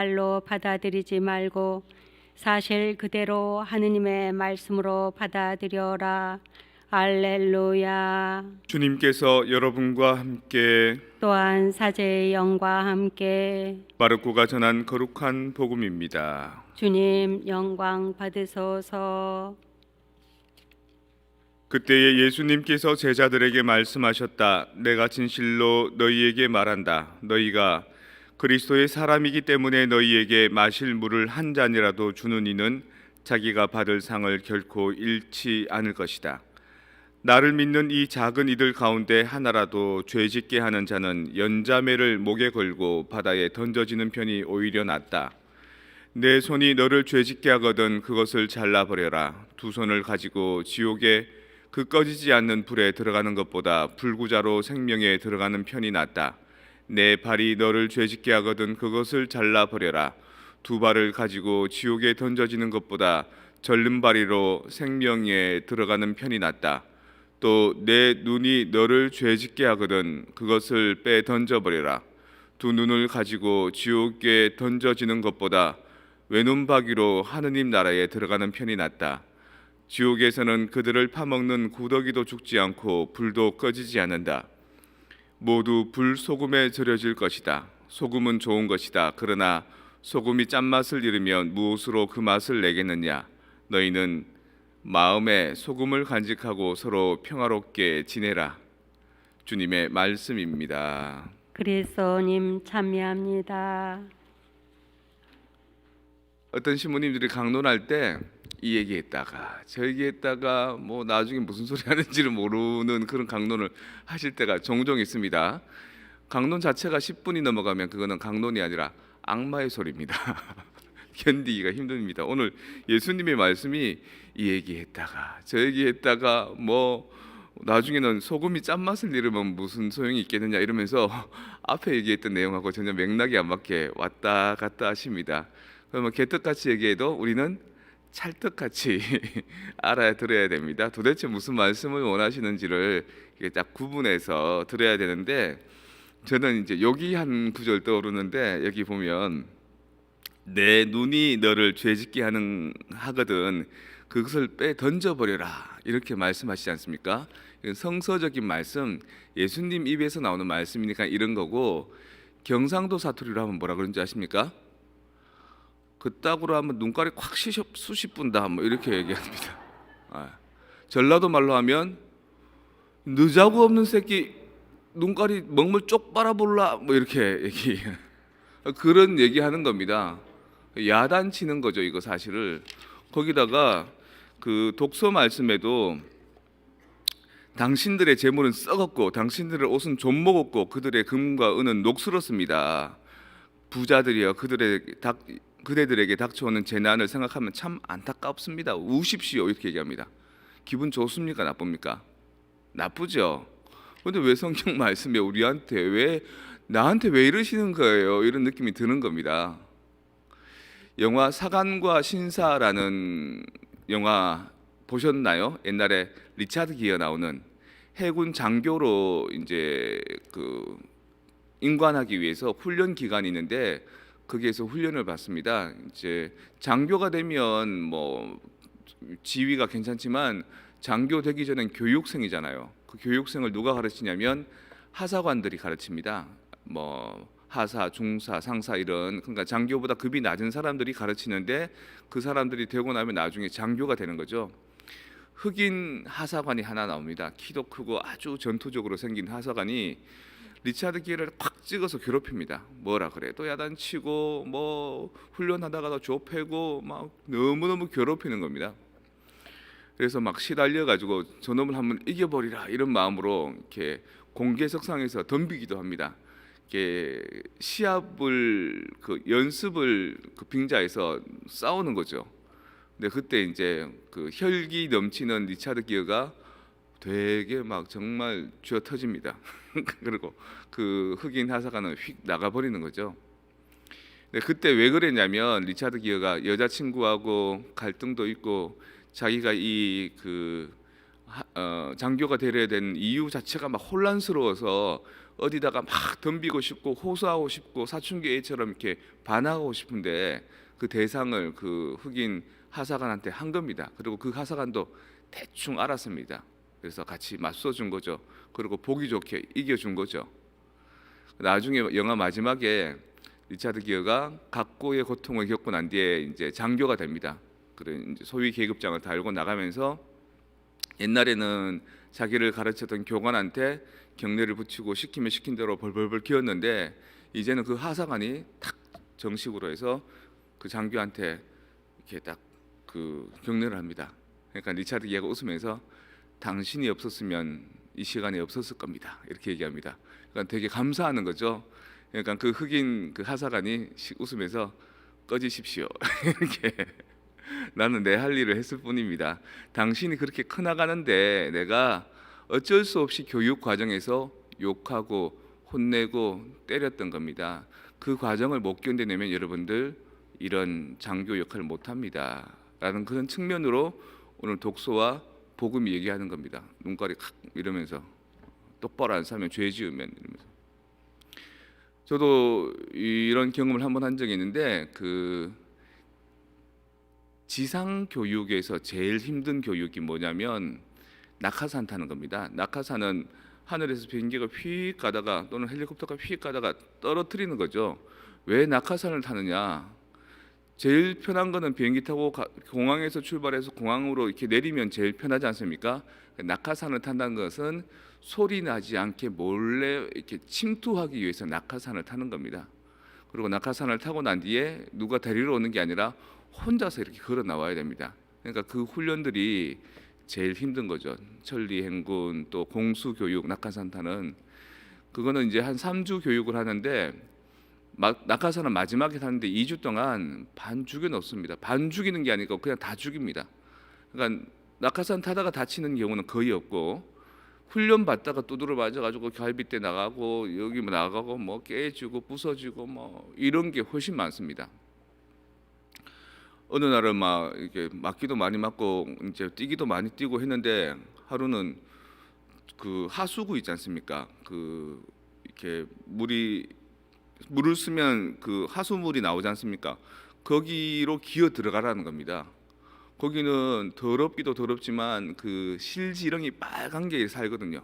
말로 받아들이지 말고 사실 그대로 하느님의 말씀으로 받아들여라. 할렐루야. 주님께서 여러분과 함께 또한 사제의 영과 함께 마르코가 전한 거룩한 복음입니다. 주님 영광 받으소서. 그때에 예수님께서 제자들에게 말씀하셨다. 내가 진실로 너희에게 말한다. 너희가 그리스도의 사람이기 때문에 너희에게 마실 물을 한 잔이라도 주는 이는 자기가 받을 상을 결코 잃지 않을 것이다. 나를 믿는 이 작은 이들 가운데 하나라도 죄짓게 하는 자는 연자매를 목에 걸고 바다에 던져지는 편이 오히려 낫다. 내 손이 너를 죄짓게 하거든 그것을 잘라버려라. 두 손을 가지고 지옥에 그 꺼지지 않는 불에 들어가는 것보다 불구자로 생명에 들어가는 편이 낫다. 내 발이 너를 죄짓게 하거든 그것을 잘라버려라. 두 발을 가지고 지옥에 던져지는 것보다 절름발이로 생명에 들어가는 편이 낫다. 또 내 눈이 너를 죄짓게 하거든 그것을 빼 던져버려라. 두 눈을 가지고 지옥에 던져지는 것보다 외눈박이로 하느님 나라에 들어가는 편이 낫다. 지옥에서는 그들을 파먹는 구더기도 죽지 않고 불도 꺼지지 않는다. 모두 불소금에 절여질 것이다. 소금은 좋은 것이다. 그러나 소금이 짠맛을 잃으면 무엇으로 그 맛을 내겠느냐. 너희는 마음에 소금을 간직하고 서로 평화롭게 지내라. 주님의 말씀입니다. 그리스도님 참여합니다. 어떤 신부님들이 강론할 때 이 얘기했다가 저 얘기했다가 뭐 나중에 무슨 소리 하는지를 모르는 그런 강론을 하실 때가 종종 있습니다. 강론 자체가 10분이 넘어가면 그거는 강론이 아니라 악마의 소리입니다. 견디기가 힘듭니다. 오늘 예수님의 말씀이 이 얘기했다가 저 얘기했다가 뭐 나중에는 소금이 짠맛을 잃으면 무슨 소용이 있겠느냐 이러면서 앞에 얘기했던 내용하고 전혀 맥락이 안 맞게 왔다 갔다 하십니다. 그러면 개떡같이 얘기해도 우리는 찰떡같이 알아야 들어야 됩니다. 도대체 무슨 말씀을 원하시는지를 이게 딱 구분해서 들어야 되는데 저는 이제 여기 한 구절 떠오르는데 여기 보면 내 눈이 너를 죄짓게 하거든 그것을 빼 던져버려라 이렇게 말씀하시지 않습니까? 이건 성서적인 말씀, 예수님 입에서 나오는 말씀이니까 이런 거고 경상도 사투리로 하면 뭐라 그런지 아십니까? 그따구로 하면 눈깔이 콱 쑤시뿐다 뭐 이렇게 얘기합니다. 전라도 말로 하면 느자구 없는 새끼 눈깔이 먹물 쪽 빨아볼라 뭐 이렇게 얘기 그런 얘기하는 겁니다. 야단치는 거죠 이거 사실을. 거기다가 그 독서 말씀에도 당신들의 재물은 썩었고 당신들의 옷은 좀 먹었고 그들의 금과 은은 녹슬었습니다. 부자들이여 그대들에게 닥쳐오는 재난을 생각하면 참 안타깝습니다. 우십시오 이렇게 얘기합니다. 기분 좋습니까 나쁩니까? 나쁘죠. 그런데 왜 성경 말씀에 나한테 왜 이러시는 거예요? 이런 느낌이 드는 겁니다. 영화 사관과 신사라는 영화 보셨나요? 옛날에 리차드 기어 나오는 해군 장교로 이제 그 임관하기 위해서 훈련 기간이 있는데 거기에서 훈련을 받습니다. 이제 장교가 되면 뭐 지위가 괜찮지만 장교 되기 전엔 교육생이잖아요. 그 교육생을 누가 가르치냐면 하사관들이 가르칩니다. 뭐 하사, 중사, 상사 이런 그러니까 장교보다 급이 낮은 사람들이 가르치는데 그 사람들이 되고 나면 나중에 장교가 되는 거죠. 흑인 하사관이 하나 나옵니다. 키도 크고 아주 전투적으로 생긴 하사관이 리차드 기어를 팍 찍어서 괴롭힙니다. 뭐라 그래도 야단치고 뭐 훈련하다가도 좁히고 막 너무너무 괴롭히는 겁니다. 그래서 막 시달려 가지고 저놈을 한번 이겨버리라 이런 마음으로 이렇게 공개석상에서 덤비기도 합니다. 이렇게 시합을 그 연습을 그 빙자해서 싸우는 거죠. 근데 그때 이제 그 혈기 넘치는 리차드 기어가 되게 막 정말 쥐어 터집니다. 그리고 그 흑인 하사관은 휙 나가버리는 거죠. 근데 그때 왜 그랬냐면 리차드 기어가 여자친구하고 갈등도 있고 자기가 이 그 장교가 되려야 되는 이유 자체가 막 혼란스러워서 어디다가 막 덤비고 싶고 호소하고 싶고 사춘기 애처럼 이렇게 반항하고 싶은데 그 대상을 그 흑인 하사관한테 한 겁니다. 그리고 그 하사관도 대충 알았습니다. 그래서 같이 맞서준 거죠. 그리고 보기 좋게 이겨준 거죠. 나중에 영화 마지막에 리차드 기어가 각고의 고통을 겪고 난 뒤에 이제 장교가 됩니다. 그런 이제 소위 계급장을 달고 나가면서 옛날에는 자기를 가르쳤던 교관한테 경례를 붙이고 시키면 시킨 대로 벌벌벌 기었는데 이제는 그 하사관이 탁 정식으로 해서 그 장교한테 이렇게 딱 그 경례를 합니다. 그러니까 리차드 기어가 웃으면서 당신이 없었으면 이 시간이 없었을 겁니다. 이렇게 얘기합니다. 그러니까 되게 감사하는 거죠. 그러니까 그 흑인 그 하사관이 웃으면서 꺼지십시오. 이렇게 나는 내 할 일을 했을 뿐입니다. 당신이 그렇게 커나가는데 내가 어쩔 수 없이 교육 과정에서 욕하고 혼내고 때렸던 겁니다. 그 과정을 못 견뎌내면 여러분들 이런 장교 역할을 못합니다. 라는 그런 측면으로 오늘 독서와 복음이 얘기하는 겁니다. 눈깔이 칵 이러면서 똑바로 안 살면 죄 지으면 이러면서. 저도 이런 경험을 한번 한 적이 있는데 그 지상 교육에서 제일 힘든 교육이 뭐냐면 낙하산 타는 겁니다. 낙하산은 하늘에서 비행기가 휙 가다가 또는 헬리콥터가 휙 가다가 떨어뜨리는 거죠. 왜 낙하산을 타느냐? 제일 편한 거는 비행기 타고 공항에서 출발해서 공항으로 이렇게 내리면 제일 편하지 않습니까? 낙하산을 탄다는 것은 소리 나지 않게 몰래 이렇게 침투하기 위해서 낙하산을 타는 겁니다. 그리고 낙하산을 타고 난 뒤에 누가 데리러 오는 게 아니라 혼자서 이렇게 걸어 나와야 됩니다. 그러니까 그 훈련들이 제일 힘든 거죠. 천리 행군 또 공수 교육 낙하산 타는 그거는 이제 한 3주 교육을 하는데 낙하산은 마지막에 타는데 2주 동안 반 죽여 넣습니다. 반 죽이는 게 아니고 그냥 다 죽입니다. 그러니까 낙하산 타다가 다치는 경우는 거의 없고 훈련 받다가 두드러 맞아가지고 갈비뼈 나가고 여기 뭐 나가고 뭐 깨지고 부서지고 뭐 이런 게 훨씬 많습니다. 어느 날은 막 이렇게 맞기도 많이 맞고 이제 뛰기도 많이 뛰고 했는데 하루는 그 하수구 있지 않습니까? 그 이렇게 물을 쓰면 그 하수물이 나오지 않습니까? 거기로 기어 들어가라는 겁니다. 거기는 더럽기도 더럽지만 그 실지렁이 빨간 게 살거든요.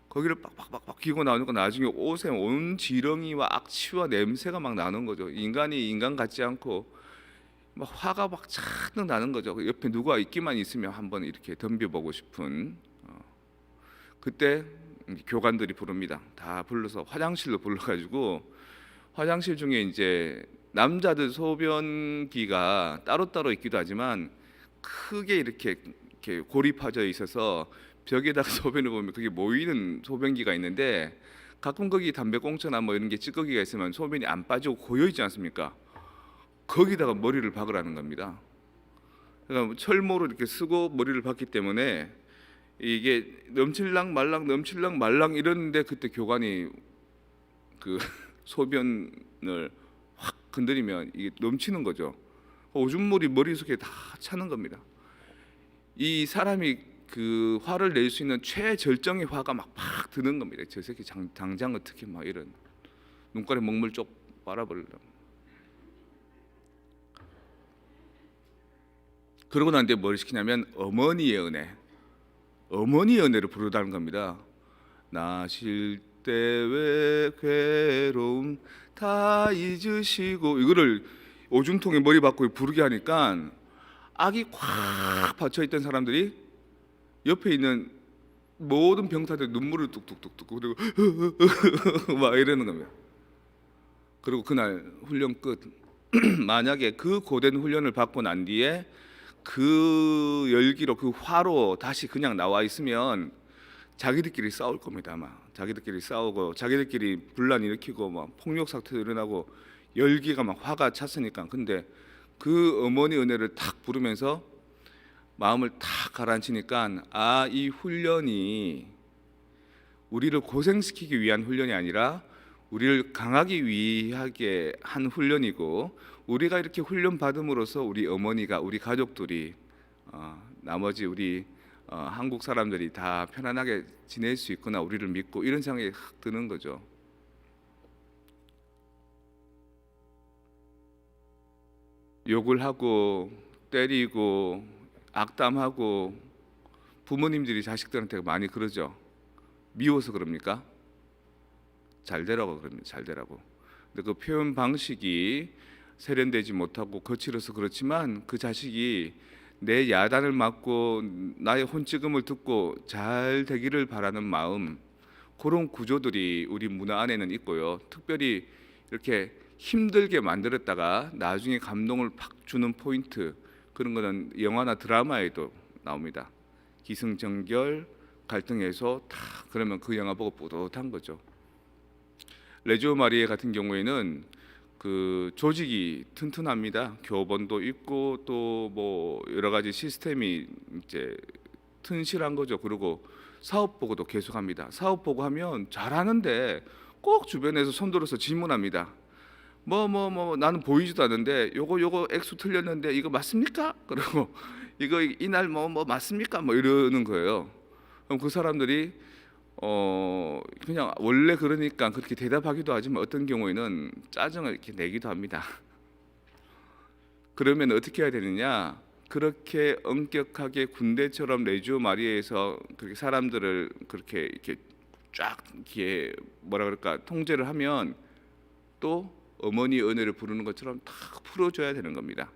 거기를 빡빡빡빡 기고 나오니까 나중에 옷에 온 지렁이와 악취와 냄새가 막 나는 거죠. 인간이 인간 같지 않고 막 화가 막 잔뜩 나는 거죠. 옆에 누가 있기만 있으면 한번 이렇게 덤벼보고 싶은. 그때 교관들이 부릅니다. 다 불러서 화장실로 불러가지고 화장실 중에 이제 남자들 소변기가 따로따로 있기도 하지만 크게 이렇게 고립화져 있어서 벽에다가 소변을 보면 그게 모이는 소변기가 있는데 가끔 거기 담배꽁초나 뭐 이런 게 찌꺼기가 있으면 소변이 안 빠지고 고여 있지 않습니까? 거기다가 머리를 박으라는 겁니다. 그러니까 철모로 이렇게 쓰고 머리를 박기 때문에 이게 넘칠랑 말랑 이러는데 그때 교관이 그 소변을 확 건드리면 이게 넘치는 거죠. 오줌물이 머릿속에 다 차는 겁니다. 이 사람이 그 화를 낼 수 있는 최절정의 화가 막 팍 드는 겁니다. 저 새끼 당장 어떻게 막 이런 눈깔에 먹물 쪽 빨아버리려고. 그러고 난 뒤에 뭘 시키냐면 어머니의 은혜를 부르다는 겁니다. 나 쉴 때 왜 괴로움 다 잊으시고 이거를 오줌통에 머리 박고 부르게 하니까 악이 꽉 받쳐있던 사람들이 옆에 있는 모든 병사들 눈물을 뚝뚝뚝뚝 그리고 막 이러는 겁니다. 그리고 그날 훈련 끝 만약에 그 고된 훈련을 받고 난 뒤에 그 열기로 그 화로 다시 그냥 나와 있으면 자기들끼리 싸울 겁니다. 아마 자기들끼리 싸우고 자기들끼리 분란 일으키고 막 폭력 사태도 일어나고 열기가 막 화가 찼으니까. 근데 그 어머니 은혜를 탁 부르면서 마음을 탁 가라앉히니까 아, 이 훈련이 우리를 고생시키기 위한 훈련이 아니라 우리를 강하기 위하게 한 훈련이고 우리가 이렇게 훈련 받음으로써 우리 어머니가 우리 가족들이 나머지 우리 한국 사람들이 다 편안하게 지낼 수 있구나, 우리를 믿고, 이런 생각이 확 드는 거죠. 욕을 하고 때리고 악담하고 부모님들이 자식들한테 많이 그러죠. 미워서 그럽니까? 잘 되라고 그럽니다. 잘 되라고. 근데 그 표현 방식이 세련되지 못하고 거칠어서 그렇지만 그 자식이 내 야단을 맞고 나의 혼찌금을 듣고 잘 되기를 바라는 마음, 그런 구조들이 우리 문화 안에는 있고요. 특별히 이렇게 힘들게 만들었다가 나중에 감동을 팍 주는 포인트, 그런 거는 영화나 드라마에도 나옵니다. 기승전결 갈등해서 다 그러면 그 영화 보고 뿌듯한 거죠. 레지오 마리에 같은 경우에는 그 조직이 튼튼합니다. 교본도 있고 또 뭐 여러 가지 시스템이 이제 튼실한 거죠. 그리고 사업 보고도 계속합니다. 사업 보고하면 잘하는데 꼭 주변에서 손들어서 질문합니다. 나는 보이지도 않는데 요거 액수 틀렸는데 이거 맞습니까? 그리고 이거 이날 뭐 맞습니까? 뭐 이러는 거예요. 그럼 그 사람들이 그냥 원래 그러니까 그렇게 대답하기도 하지만 어떤 경우에는 짜증을 이렇게 내기도 합니다. 그러면 어떻게 해야 되느냐? 그렇게 엄격하게 군대처럼 레지오 마리아에서 그렇게 사람들을 그렇게 이렇게 쫙 이렇게 뭐라 그럴까 통제를 하면 또 어머니 은혜를 부르는 것처럼 탁 풀어줘야 되는 겁니다.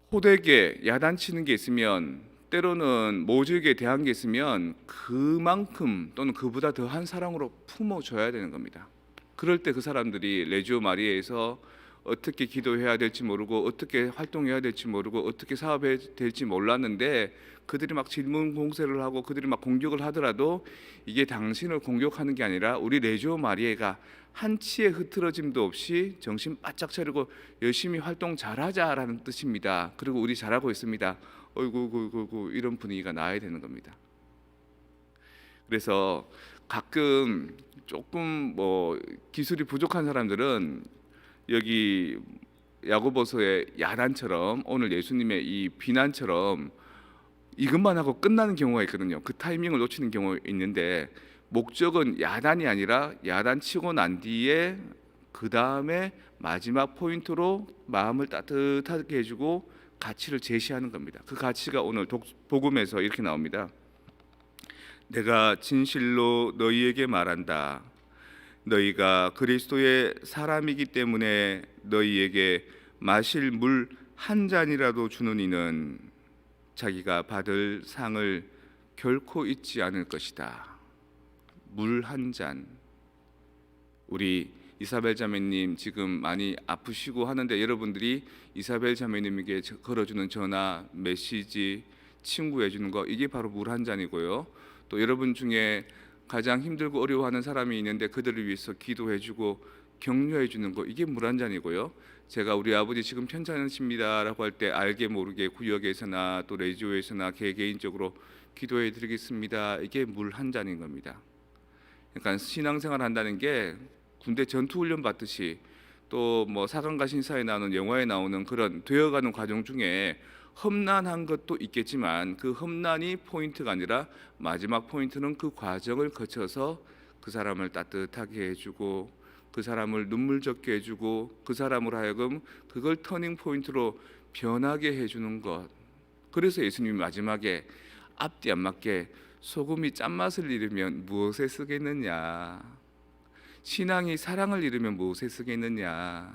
호되게 야단치는 게 있으면, 때로는 모질게 대한 게 있으면 그만큼 또는 그보다 더한 사랑으로 품어줘야 되는 겁니다. 그럴 때 그 사람들이 레지오 마리아에서 어떻게 기도해야 될지 모르고 어떻게 활동해야 될지 모르고 어떻게 사업해야 될지 몰랐는데 그들이 막 질문 공세를 하고 그들이 막 공격을 하더라도 이게 당신을 공격하는 게 아니라 우리 레지오 마리아가 한치의 흐트러짐도 없이 정신 바짝 차리고 열심히 활동 잘하자라는 뜻입니다. 그리고 우리 잘하고 있습니다. 어이구 이런 분위기가 나야 되는 겁니다. 그래서 가끔 조금 뭐 기술이 부족한 사람들은 여기 야고보서의 야단처럼 오늘 예수님의 이 비난처럼 이것만 하고 끝나는 경우가 있거든요. 그 타이밍을 놓치는 경우가 있는데, 목적은 야단이 아니라 야단치고 난 뒤에 그 다음에 마지막 포인트로 마음을 따뜻하게 해주고 가치를 제시하는 겁니다. 그 가치가 오늘 복음에서 이렇게 나옵니다. 내가 진실로 너희에게 말한다. 너희가 그리스도의 사람이기 때문에 너희에게 마실 물 한 잔이라도 주는 이는 자기가 받을 상을 결코 잊지 않을 것이다. 물 한 잔. 우리 이사벨 자매님 지금 많이 아프시고 하는데 여러분들이 이사벨 자매님에게 걸어주는 전화, 메시지, 친구해 주는 거, 이게 바로 물 한 잔이고요. 또 여러분 중에 가장 힘들고 어려워하는 사람이 있는데 그들을 위해서 기도해주고 격려해주는 거, 이게 물 한 잔이고요. 제가 우리 아버지 지금 편찮으십니다라고 할 때 알게 모르게 구역에서나 또 레지오에서나 개인적으로 기도해드리겠습니다, 이게 물 한 잔인 겁니다. 그러니까 신앙생활 한다는 게 군대 전투훈련 받듯이 또 뭐 사관과 신사에 나오는 영화에 나오는 그런 되어가는 과정 중에 험난한 것도 있겠지만 그 험난이 포인트가 아니라 마지막 포인트는 그 과정을 거쳐서 그 사람을 따뜻하게 해주고 그 사람을 눈물젓게 해주고 그 사람으로 하여금 그걸 터닝 포인트로 변하게 해주는 것. 그래서 예수님이 마지막에 앞뒤 안 맞게 소금이 짠맛을 잃으면 무엇에 쓰겠느냐, 신앙이 사랑을 잃으면 무엇에 쓰겠느냐,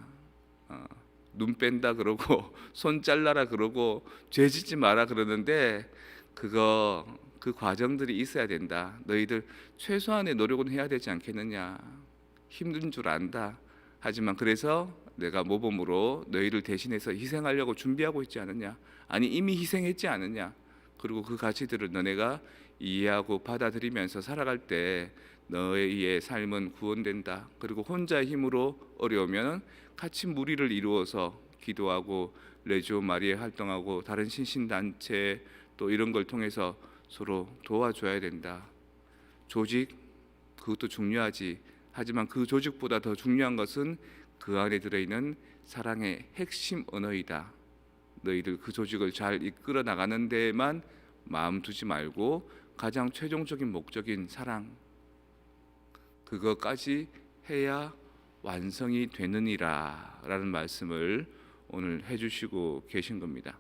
눈 뺀다 그러고 손 잘라라 그러고 죄 짓지 마라 그러는데 그 과정들이 있어야 된다. 너희들 최소한의 노력은 해야 되지 않겠느냐. 힘든 줄 안다. 하지만 그래서 내가 모범으로 너희를 대신해서 희생하려고 준비하고 있지 않느냐. 아니 이미 희생했지 않느냐. 그리고 그 가치들을 너네가 이해하고 받아들이면서 살아갈 때 너의 삶은 구원된다. 그리고 혼자의 힘으로 어려우면 같이 무리를 이루어서 기도하고 레지오 마리아 활동하고 다른 신신단체 또 이런 걸 통해서 서로 도와줘야 된다. 조직 그것도 중요하지. 하지만 그 조직보다 더 중요한 것은 그 안에 들어있는 사랑의 핵심 언어이다. 너희들 그 조직을 잘 이끌어 나가는 데에만 마음 두지 말고 가장 최종적인 목적인 사랑, 그거까지 해야 완성이 되느니라 라는 말씀을 오늘 해주시고 계신 겁니다.